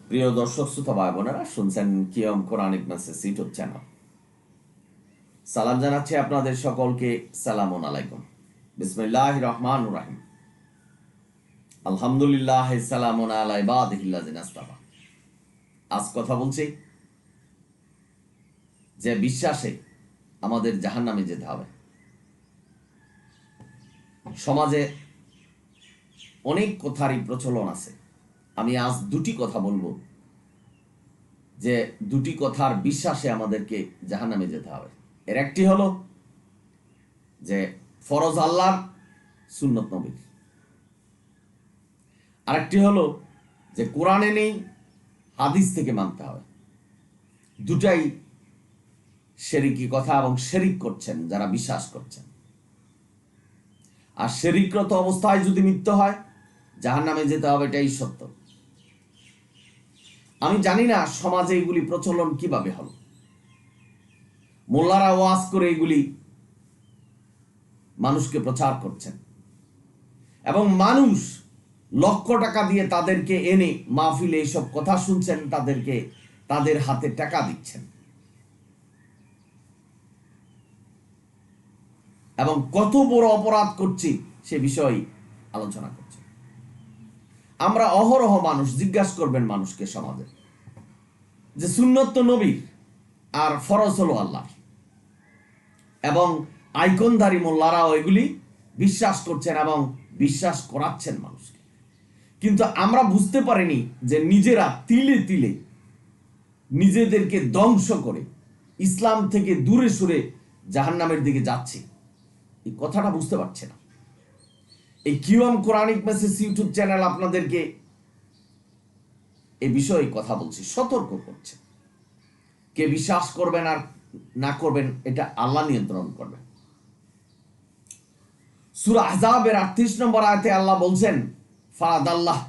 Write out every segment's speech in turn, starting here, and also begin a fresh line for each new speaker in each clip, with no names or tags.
প্রিয় দর্শক শ্রোতা ভাই বোনেরা, শুনছেন কিয়ম কোরআনিক মেসেজ ইউটিউব চ্যানেল। সালাম জানাচ্ছি আপনাদের সকলকে। সালামুন আলাইকুম। বিসমিল্লাহির রহমানির রহিম। আলহামদুলিল্লাহ, সালামুন আলা ইবাদিহিল্লাযিনা ইসতাফা। আজ কথা বলছি যে বিশ্বাসে আমাদের জাহান্নামে যেতে হবে। সমাজে অনেক কথারই প্রচলন আছে। আমি আজ দুটি কথা বলবো, যে দুটি কথার বিশ্বাসে আমাদেরকে জাহান্নামে যেতে হবে। এর একটি হলো যে ফরজ আল্লাহর, সুন্নত নবীর। আরেকটি হলো যে কোরআনে নেই, হাদিস থেকে মানতে হবে। দুটাই শিরকি কথা, এবং শিরিক করছেন যারা বিশ্বাস করছেন। আর শিরিকরত অবস্থায় যদি মৃত্যু হয়, জাহান্নামে যেতে হবে, এটাই সত্য। আমি জানি না সমাজে এগুলি প্রচলন কিভাবে হলো। মোল্লারা ওয়াজ করে এগুলি মানুষকে প্রচার করছেন, এবং মানুষ লক্ষ টাকা দিয়ে তাদেরকে এনে মাহফিলে এইসব কথা শুনছেন, তাদেরকে তাদের হাতে টাকা দিচ্ছেন, এবং কত বড় অপরাধ করছি সে বিষয়ে আলোচনা করছে। আমরা অহরহ মানুষ জিজ্ঞাসা করবেন মানুষকে সমাজে, যে সুন্নত তো নবীর আর ফরজ হলো আল্লাহ, এবং আইকনধারী মোল্লারাও এগুলি বিশ্বাস করছেন এবং বিশ্বাস করাচ্ছেন মানুষকে। কিন্তু আমরা বুঝতে পারিনি যে নিজেরা তিলে তিলে নিজেদেরকে ধ্বংস করে ইসলাম থেকে দূরে সরে জাহান্নামের দিকে যাচ্ছি, এই কথাটা বুঝতে পারছে না। এই কিওয়াম কোরআনিক মেসেজ ইউটিউব চ্যানেল আপনাদেরকে এই বিষয়ে কথা বলছি, সতর্ক করছে। কে বিশ্বাস করবেন আর না করবেন এটা আল্লাহ নিয়ন্ত্রণ করবেন। সূরা আহজাবের 38 নম্বর আয়াতে আল্লাহ বলছেন, ফারাদাল্লাহ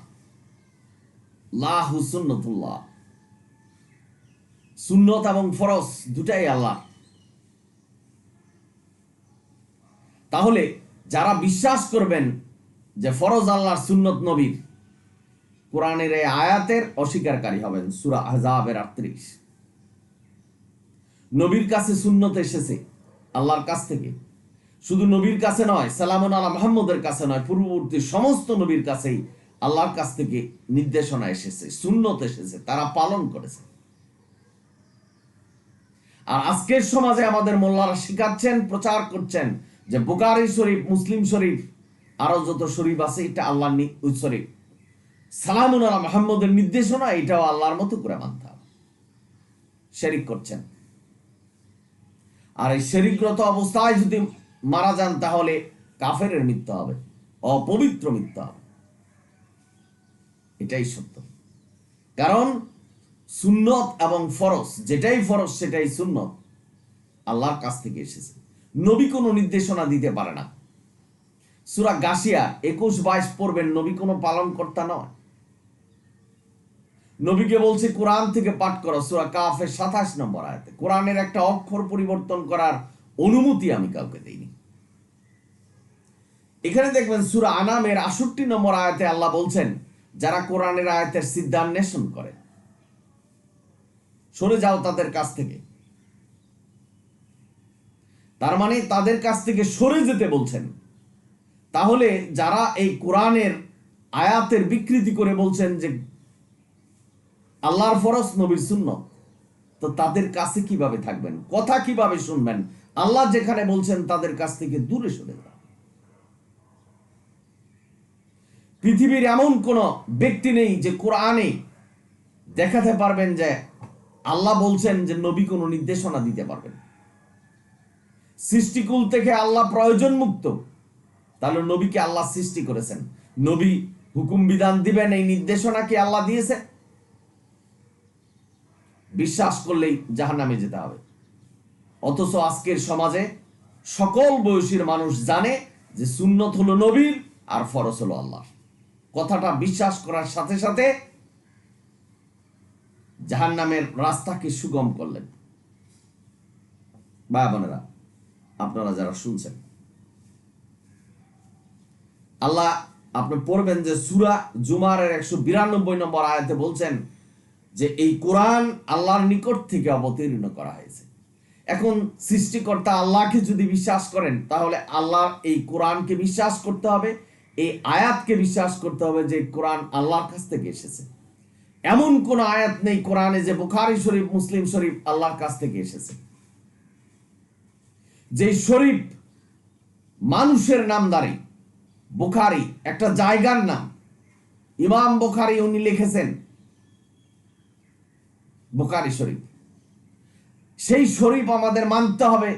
লাহু সুন্নাতুল্লাহ। সুন্নত এবং ফরজ দুটাই আল্লাহ। তাহলে যারা বিশ্বাস করবেন যে ফরজ আল্লাহর, সুন্নত নবীর, কোরআনের এই আয়াতের অস্বীকারী হবেন। সূরা আহজাবের 38। নবীর কাছে সুন্নত এসেছে আল্লাহর কাছ থেকে, শুধু নবীর কাছে নয়, সালামুন আলা মুহাম্মদের কাছে নয়, পূর্ববর্তী সমস্ত নবীর কাছেই আল্লাহর কাছ থেকে নির্দেশনা এসেছে, সুন্নত এসেছে, তারা পালন করেছে। আর আজকের সমাজে আমাদের মোল্লারা শিখাচ্ছেন, প্রচার করছেন যে বুখারী শরীফ, মুসলিম শরীফ, আরো যত শরীফ আছে, এটা আল্লাহর শরীফ, সালামুন আলা মুহাম্মদের নির্দেশনা, এটাও আল্লাহর মতো করে মানতে হবে। শিরক করছেন। আর এই শিরকরত অবস্থায় যদি মারা যান, তাহলে কাফেরের মৃত্যু হবে, অপবিত্র মৃত্যু হবে। এটাই সত্য। কারণ সুন্নত এবং ফরজ, যেটাই ফরজ সেটাই সুন্নত, আল্লাহর কাছ থেকে এসেছে। নবী কোনো নির্দেশনা দিতে পারে না। সূরা গাশিয়া 21-22 পড়বেন, নবী কোনো পালন কর্তা নয়। নবীকে বলছে কোরআন থেকে পাঠ করো। সূরা কাফের 27 নম্বর আয়াতে কোরআনের একটা অক্ষর পরিবর্তন করার অনুমতি আমি কাউকে দেইনি। এখানে দেখবেন সূরা আনামের 68 নম্বর আয়াতে আল্লাহ বলছেন, যারা কোরআনের আয়াতের সিদ্ধান্বেষণ করে, সরে যাও তাদের কাছ থেকে। তার মানে তাদের কাছ থেকে সরে যেতে বলছেন। তাহলে যারা এই কোরআনের আয়াতের বিকৃতি করে বলছেন যে আল্লাহর ফরজ, নবীর সুন্নত, তো তাদের কাছে কিভাবে থাকবেন, কথা কিভাবে শুনবেন? আল্লাহ যেখানে বলছেন তাদের কাছ থেকে দূরে সরে যান। পৃথিবীর এমন কোন ব্যক্তি নেই যে কোরআনে দেখাতে পারবেন যে আল্লাহ বলছেন যে নবী কোনো নির্দেশনা দিতে পারবেন। সৃষ্টিকুল থেকে আল্লাহ প্রয়োজন মুক্ত। তাহলে নবীকে আল্লাহ সৃষ্টি করেছেন, নবী হুকুম বিধান দিবেন, এই নির্দেশনা কি আল্লাহ দিয়েছে? বিশ্বাস করলেই জাহান্নামে যেতে হবে। অথচ আজকের সমাজে সকল বয়সীর মানুষ জানে যে সুন্নত হলো নবীর আর ফরজ হলো আল্লাহ। কথাটা বিশ্বাস করার সাথে সাথে জাহান্নামের রাস্তাকে সুগম করলেন। ভাই বোনেরা, আপনারা যারা শুনছেন, আল্লাহ আপনি পড়বেন যে সূরা জুমারের 192 নম্বর আয়াতে বলছেন, যে এই কোরআন আল্লাহর নিকট থেকে অবতীর্ণ করা হয়েছে। এখন সৃষ্টিকর্তা আল্লাহকে যদি বিশ্বাস করেন, তাহলে আল্লাহর এই কোরআনকে বিশ্বাস করতে হবে, এই আয়াতকে বিশ্বাস করতে হবে যে কোরআন আল্লাহর কাছ থেকে এসেছে। এমন কোন আয়াত নেই কোরআনে যে বুখারী শরীফ, মুসলিম শরীফ আল্লাহর কাছ থেকে এসেছে। যে শরীফ মানুষের নামদারি, বুখারী একটা জায়গার নাম, ইমাম বুখারী উনি লিখেছেন বুখারী শরীফ, সেই শরীফ আমাদের মানতে হবে।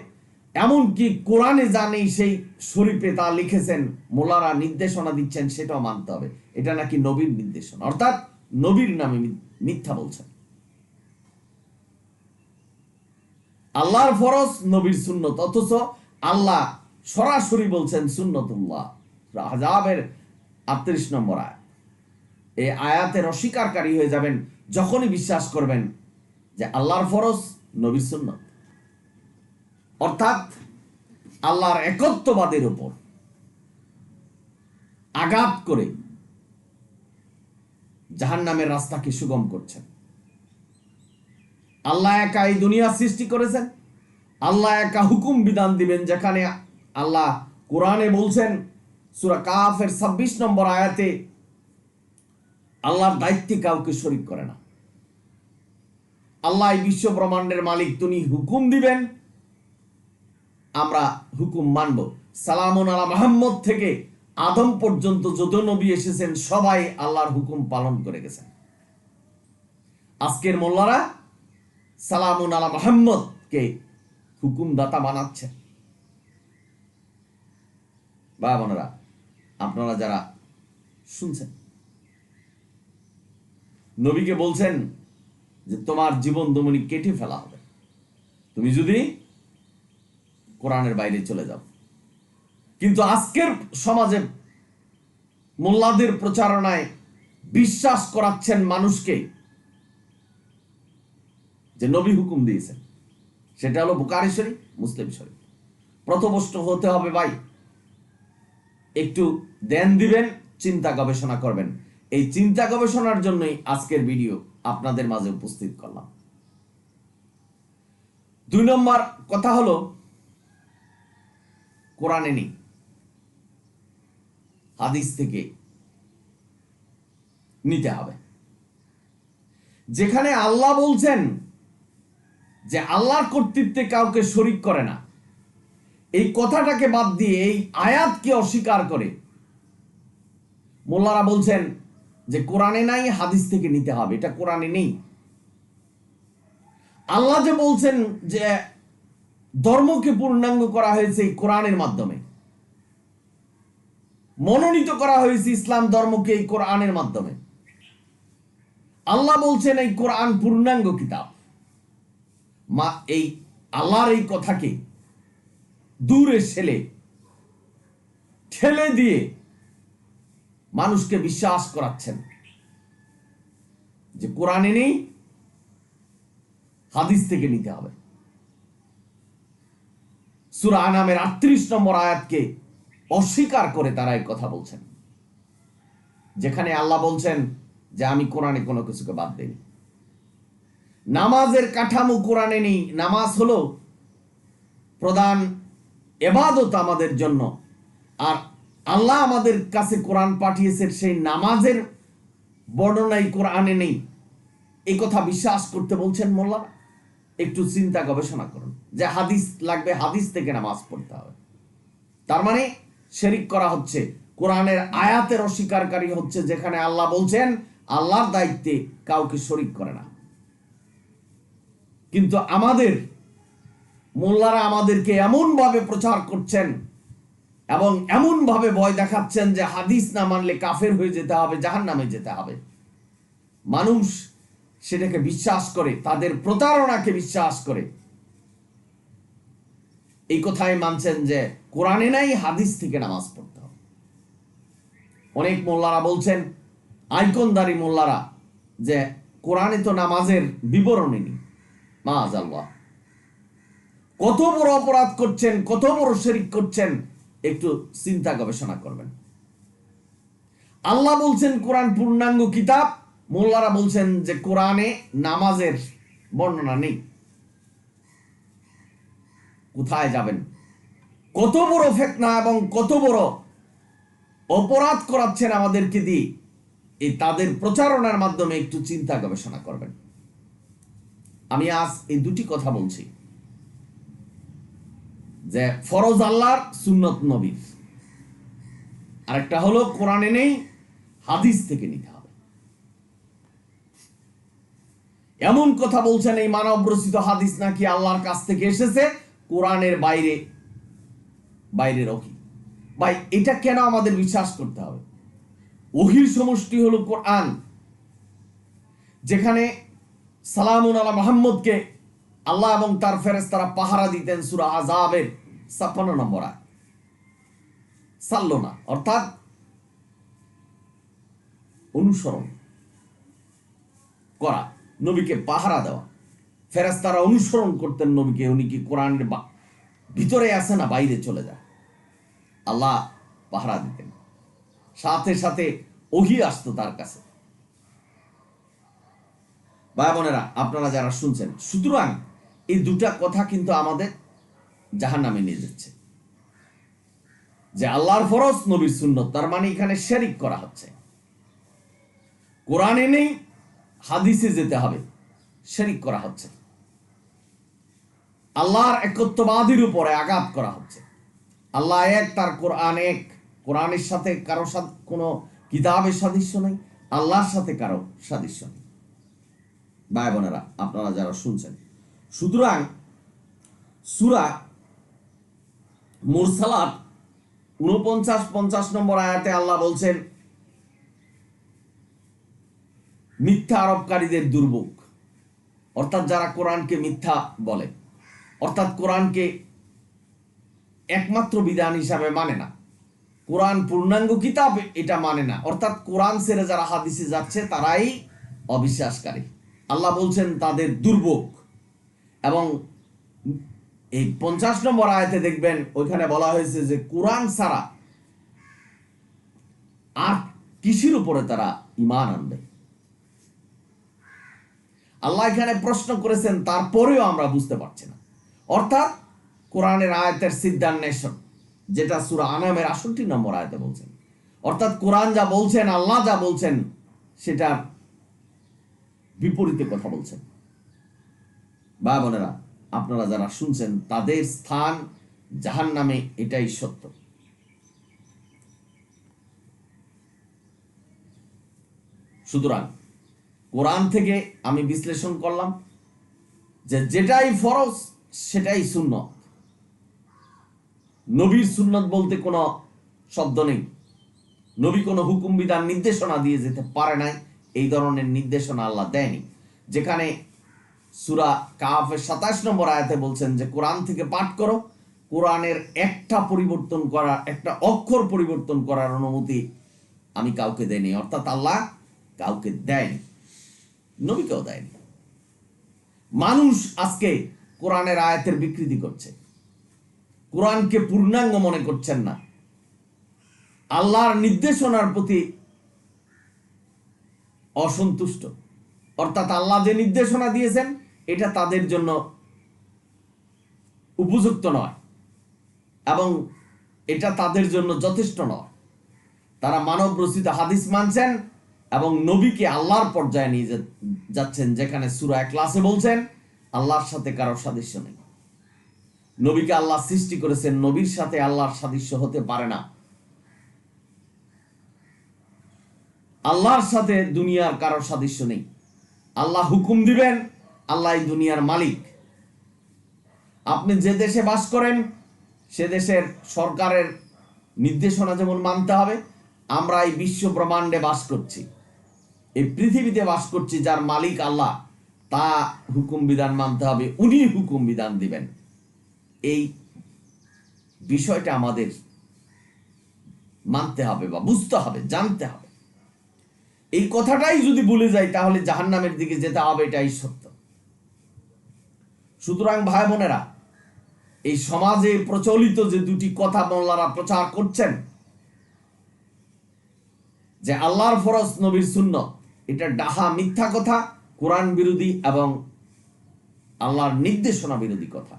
এমনকি কোরআনে যা নেই সেই শরীফে তা লিখেছেন, মোল্লারা নির্দেশনা দিচ্ছেন, সেটাও মানতে হবে। এটা নাকি নবীর নির্দেশনা, অর্থাৎ নবীর নামে মিথ্যা বলছেন। আল্লাহর ফরজ, নবীর সুন্নত, অথচ আল্লাহ সরাসরি বলছেন সুন্নতুল্লাহ। আহজাবের 38 নম্বর আয়াত। এই আয়াতের অস্বীকারী হয়ে যাবেন যখনই বিশ্বাস করবেন যে আল্লাহর ফরজ, নবীর সুন্নত, অর্থাৎ আল্লাহর একত্ববাদের উপর আঘাত করে জাহান্নামের রাস্তাকে সুগম করছেন। আল্লাহ একা এই দুনিয়া সৃষ্টি করেছেন, আল্লাহ একা হুকুম বিধান দিবেন। যেখানে আল্লাহ কোরআনে বলছেন সূরা কাফের 26 নম্বর আয়াতে, আল্লাহর দায়িত্বে কাউকে শরীক করে না। আল্লাহ বিশ্ব ব্রহ্মাণ্ডের মালিক, তিনি হুকুম দিবেন, আমরা হুকুম মানব। সালামুন আলা মুহাম্মদ থেকে আদম পর্যন্ত যত নবী এসেছেন সবাই আল্লাহর হুকুম পালন করে গেছেন। আজকের মোল্লারা সালামুন আলা মুহাম্মদকে হুকুমদাতা বানাচ্ছেন। বা বোনেরা, আপনারা যারা শুনছেন, নবীকে বলছেন যে তোমার জীবন দমনি কেটে ফেলা হবে তুমি যদি কোরআনের বাইরে চলে যাও। কিন্তু আজকের সমাজে মোল্লাদের প্রচারণায় বিশ্বাস করাচ্ছেন মানুষকে যে নবী হুকুম দিয়েছেন, সেটা হলো বুখারী শরীফ, মুসলিম শরীফ। প্রথমষ্ট হতে হবে ভাই, একটু ধ্যান দিবেন, চিন্তা গবেষণা করবেন। এই চিন্তা গবেষণার জন্যই আজকের ভিডিও আপনাদের মাঝে উপস্থিত করলাম। 2 নম্বর কথা হলো, কোরআনে নেই, হাদিস থেকে নিতে হবে। যেখানে আল্লাহ বলছেন যে আল্লাহর কর্তৃত্বে কাউকে শরীক করে না, এই কথাটাকে বাদ দিয়ে এই আয়াতকে অস্বীকার করে মোল্লারা বলছেন যে কোরআনে নাই, হাদিস থেকে নিতে হবে। এটা কোরআনে নেই। আল্লাহ যে বলছেন যে ধর্মকে পূর্ণাঙ্গ করা হয়েছে এই কোরআনের মাধ্যমে, মনোনীত করা হয়েছে ইসলাম ধর্মকে এই কোরআনের মাধ্যমে। আল্লাহ বলছেন এই কোরআন পূর্ণাঙ্গ কিতাব। এই আল্লাহর এই কথাকে দূরে ঠেলে দিয়ে মানুষকে বিশ্বাস করাচ্ছেন যে কোরআনে নেই, হাদিস থেকে নিতে হবে। সূরা আনামের 38 নম্বর আয়াতকে অস্বীকার করে তারা এই কথা বলছেন, যেখানে আল্লাহ বলছেন যে আমি কোরআনে কোনো কিছুকে বাদ দেই। নামাজের কাঠামো কোরআনে নেই। নামাজ হলো প্রধান ইবাদত আমাদের জন্য, আর আল্লাহ আমাদের কাছে কোরআন পাঠিয়েছেন, সেই নামাজের বর্ণনাই কোরআনে নেই। এই কথা বিশ্বাস করতে বলছেন মোল্লারা। একটু চিন্তা গবেষণা করুন যে হাদিস লাগবে, হাদিস থেকে নামাজ পড়তে হবে। তার মানে শিরক করা হচ্ছে, কোরআনের আয়াতের অস্বীকারী হচ্ছে, যেখানে আল্লাহ বলছেন আল্লাহর দায়িত্বে কাউকে শরীক করে না। কিন্তু আমাদের মোল্লারা আমাদেরকে এমন ভাবে প্রচার করছেন এবং এমন ভাবে ভয় দেখাচ্ছেন যে হাদিস না মানলে কাফের হয়ে যেতে হবে, জাহান্নামে যেতে হবে। মানুষ সেটাকে বিশ্বাস করে, তাদের প্রতারণাকে বিশ্বাস করে এই কথাই মানছেন যে কোরআনে নাই, হাদিস থেকে নামাজ পড়তে হবে। অনেক মোল্লারা বলছেন, আইকনদারি মোল্লারা, যে কোরআনে তো নামাজের বিবরণী নেই। মাআযাল্লাহ, কত বড় অপরাধ করছেন, কত বড় শিরক করছেন। একটু চিন্তা গবেষণা করবেন। আল্লাহ বলছেন কোরআন পূর্ণাঙ্গ কিতাব, মোল্লারা বলছেন যে কোরআনে নামাজের বর্ণনা নেই। কোথায় যাবেন? কত বড় ফিতনা এবং কত বড় অপরাধ করাচ্ছেন আমাদেরকে দিয়ে। এই তাদের প্রচারণার মাধ্যমে একটু চিন্তা গবেষণা করবেন। আমি আজ এই দুটি কথা বলছি, যে ফরজ আল্লাহর, সুন্নত নবীর। আরেকটা হলো কোরআনে নেই, হাদিস থেকে নিতে হবে। এমন কথা বলছেন এই মানব রচিত হাদিস নাকি আল্লাহর কাছ থেকে এসেছে, কোরআনের বাইরে বাইরের ওহী। ভাই, এটা কেন আমাদের বিশ্বাস করতে হবে? ওহীর সমষ্টি হলো কোরআন, যেখানে সালামুন আলা মুহাম্মদকে আল্লাহ এবং তার ফেরেশতারা পাহারা দিতেন। সূরা আযাবের ৫৬ নম্বর আয়াত। সাল্লো না, অর্থাৎ অনুসরণ করা, নবীকে পাহারা দেওয়া। ফেরেশতারা অনুসরণ করতেন নবীকে, উনি কি কোরআনের ভিতরে আছে না বাইরে চলে যায়, আল্লাহ পাহারা দিতেন। সাথে সাথে ওহী আসতো তার কাছে। ভাই বোনেরা, আপনারা যারা শুনছেন, সুতরাং এই দুটা কথা কিন্তু আমাদের জাহান্নামে নিয়ে যাচ্ছে। যে আল্লাহর ফরজ, নবীর সুন্নত, তার মানে এখানে শিরক করা হচ্ছে। কোরআনে নেই, হাদিসে যেতে হবে, শিরক করা হচ্ছে। আল্লাহর একত্ববাদের উপরে আঘাত করা হচ্ছে। আল্লাহ এক, তার কোরআন এক। কোরআনের সাথে কারো সাথে কোনো কিতাবের সাদৃশ্য নেই, আল্লাহর সাথে কারো সাদৃশ্য নেই। ভাই বোনেরা, আপনারা যারা শুনছেন, সুতরাং সূরা মুরসালাত ৪৯-৫০ নম্বর আয়াতে আল্লাহ বলছেন, মিথ্যা আরোপকারীদের দুর্ভোগ, অর্থাৎ যারা কোরআনকে মিথ্যা বলে, অর্থাৎ কোরআনকে একমাত্র বিধান হিসাবে মানে না, কোরআন পূর্ণাঙ্গ কিতাব এটা মানে না, অর্থাৎ কোরআন ছেড়ে যারা হাদিসে যাচ্ছে তারাই অবিশ্বাসকারী। আল্লাহ বলছেন তাদের দুর্ভোগ। এবং এই ৫০ নম্বর আয়াতে দেখবেন, ওইখানে বলা হয়েছে যে কোরআন ছাড়া আর কিসের উপরে তারা ঈমান আনবে। আল্লাহ এখানে প্রশ্ন করেছেন, তারপরেও আমরা বুঝতে পারছি না। অর্থাৎ কোরআনের আয়াতের সিদ্ধান্বেষণ, যেটা সূরা আনামের ৬৮ নম্বর আয়াতে বলছেন, অর্থাৎ কোরআন যা বলছেন, আল্লাহ যা বলছেন, সেটার বিপরীতে কথা বলছেন। ভাই বোনেরা, আপনারা যারা শুনছেন, তাদের স্থান জাহান্নামে, এটাই সত্য। সুতরাং কোরআন থেকে আমি বিশ্লেষণ করলাম যে যেটাই ফরজ সেটাই সুন্নত। নবীর সুন্নত বলতে কোনো শব্দ নেই। নবী কোনো হুকুম বিধান নির্দেশনা দিয়ে যেতে পারে নাই, এই ধরনের নির্দেশনা আল্লাহ দেয়নি। যেখানে সূরা কাহফের ২৭ নম্বর আয়াতে বলছেন যে কোরআন থেকে পাঠ করো, কোরআনের একটা পরিবর্তন করা, একটা অক্ষর পরিবর্তন করার অনুমতি আমি কাউকে দেয়নি, অর্থাৎ আল্লাহ কাউকে দেয়নি, নবীকেও দেয়নি। মানুষ আজকে কোরআনের আয়াতের বিকৃতি করছে, কোরআনকে পূর্ণাঙ্গ মনে করছেন না, আল্লাহর নির্দেশনার প্রতি অসন্তুষ্ট। অর্থাৎ আল্লাহ যে নির্দেশনা দিয়েছেন এটা তাদের জন্য উপযুক্ত নয় এবং এটা তাদের জন্য যথেষ্ট নয়। তারা মানব রচিত হাদিস মানছেন এবং নবীকে আল্লাহর পর্যায়ে নিয়ে যাচ্ছেন, যেখানে সূরা ইখলাসে বলছেন আল্লাহর সাথে কারো সাদৃশ্য নেই। নবীকে আল্লাহ সৃষ্টি করেছেন, নবীর সাথে আল্লাহর সাদৃশ্য হতে পারে না। আল্লাহর সাথে দুনিয়ার কারো সাদৃশ্য নেই। আল্লাহ হুকুম দিবেন, আল্লাহ দুনিয়ার মালিক। আপনি যে দেশে বাস করেন সে দেশের সরকারের নির্দেশনা যেমন মানতে হবে, আমরা এই বিশ্ব ব্রহ্মাণ্ডে বাস করছি, এই পৃথিবীতে বাস করছি, যার মালিক আল্লাহ, তা হুকুম বিধান মানতে হবে, উনি হুকুম বিধান দিবেন। এই বিষয়টা আমাদের মানতে হবে বা বুঝতে হবে, জানতে হবে। এই কথাটাই যদি ভুলে যাই তাহলে জাহান্নামের দিকে যেতে হবে, এটাই সত্য। সুতরাং ভাই বোনেরা, এই সমাজে প্রচলিত যে দুটি কথা মোল্লারা প্রচার করছেন, যে আল্লাহর ফরজ, নবীর সুন্নত, এটা ডাহা মিথ্যা কথা, কোরআন বিরোধী এবং আল্লাহর নির্দেশনা বিরোধী কথা।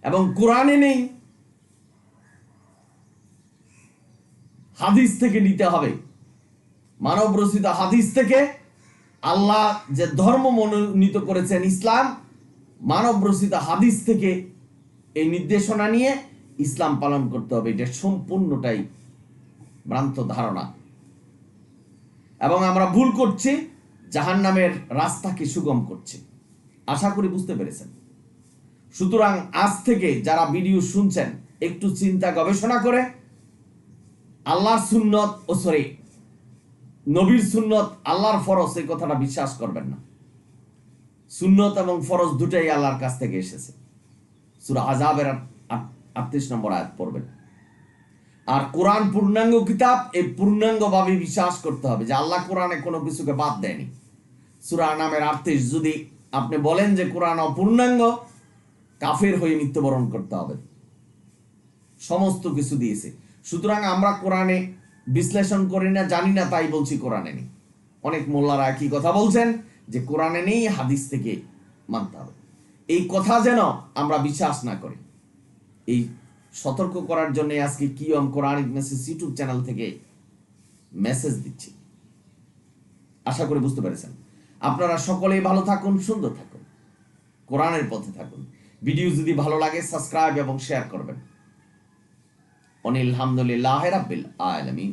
এবং কোরআনে নেই, হাদিস থেকে নিতে হবে, মানব রচিত হাদিস থেকে। আল্লাহ যে ধর্ম মনোনীত করেছেন ইসলাম, মানব রচিত হাদিস থেকে এই নির্দেশনা নিয়ে ইসলাম পালন করতে হবে। এটা সম্পূর্ণটাই ভ্রান্ত ধারণা এবং আমরা ভুল করছি, জাহান্নামের রাস্তাকে সুগম করছি। আশা করি বুঝতে পেরেছেন। সুতরাং আজ থেকে যারা ভিডিও শুনছেন, একটু চিন্তা গবেষণা করে আল্লাহর সুন্নত নবীর সুন্নত আল্লাহর ফরজ এই কথাটা বিশ্বাস করবেন না। সুন্নত এবং ফরজ দুটাই আল্লাহর কাছ থেকে এসেছে। সূরা আযাবের 38 নম্বর আয়াত পড়বেন। আর কোরআন পূর্ণাঙ্গ কিতাব, এই পূর্ণাঙ্গভাবে বিশ্বাস করতে হবে যে আল্লাহ কোরআনে কোনো কিছুকে বাদ দেয়নি। সূরা আনামের 38 যদি আপনি বলেন যে কোরআন অপূর্ণাঙ্গ, কাফের হয়ে মৃত্যুবরণ করতে হবে। সমস্ত কিছু দিয়েছে। সুতরাং আমরা কোরআনে বিশ্লেষণ করি না, জানি না, তাই বলছি কোরআনে নেই। অনেক মোল্লারা কি কথা বলছেন যে কোরআনে নেই, হাদিস থেকে মানতে হবে। এই কথা যেন আমরা বিশ্বাস না করি, এই সতর্ক করার জন্য আজকে কিয়ম কোরআনিক মেসেজ ইউটিউব চ্যানেল থেকে মেসেজ দিচ্ছি। আশা করি বুঝতে পেরেছেন। আপনারা সকলেই ভালো থাকুন, সুন্দর থাকুন, কোরআনের পথে থাকুন। ভিডিও যদি ভালো লাগে সাবস্ক্রাইব এবং শেয়ার করবেন। অনিল হামদুলিল্লাহ রাব্বিল আলামিন।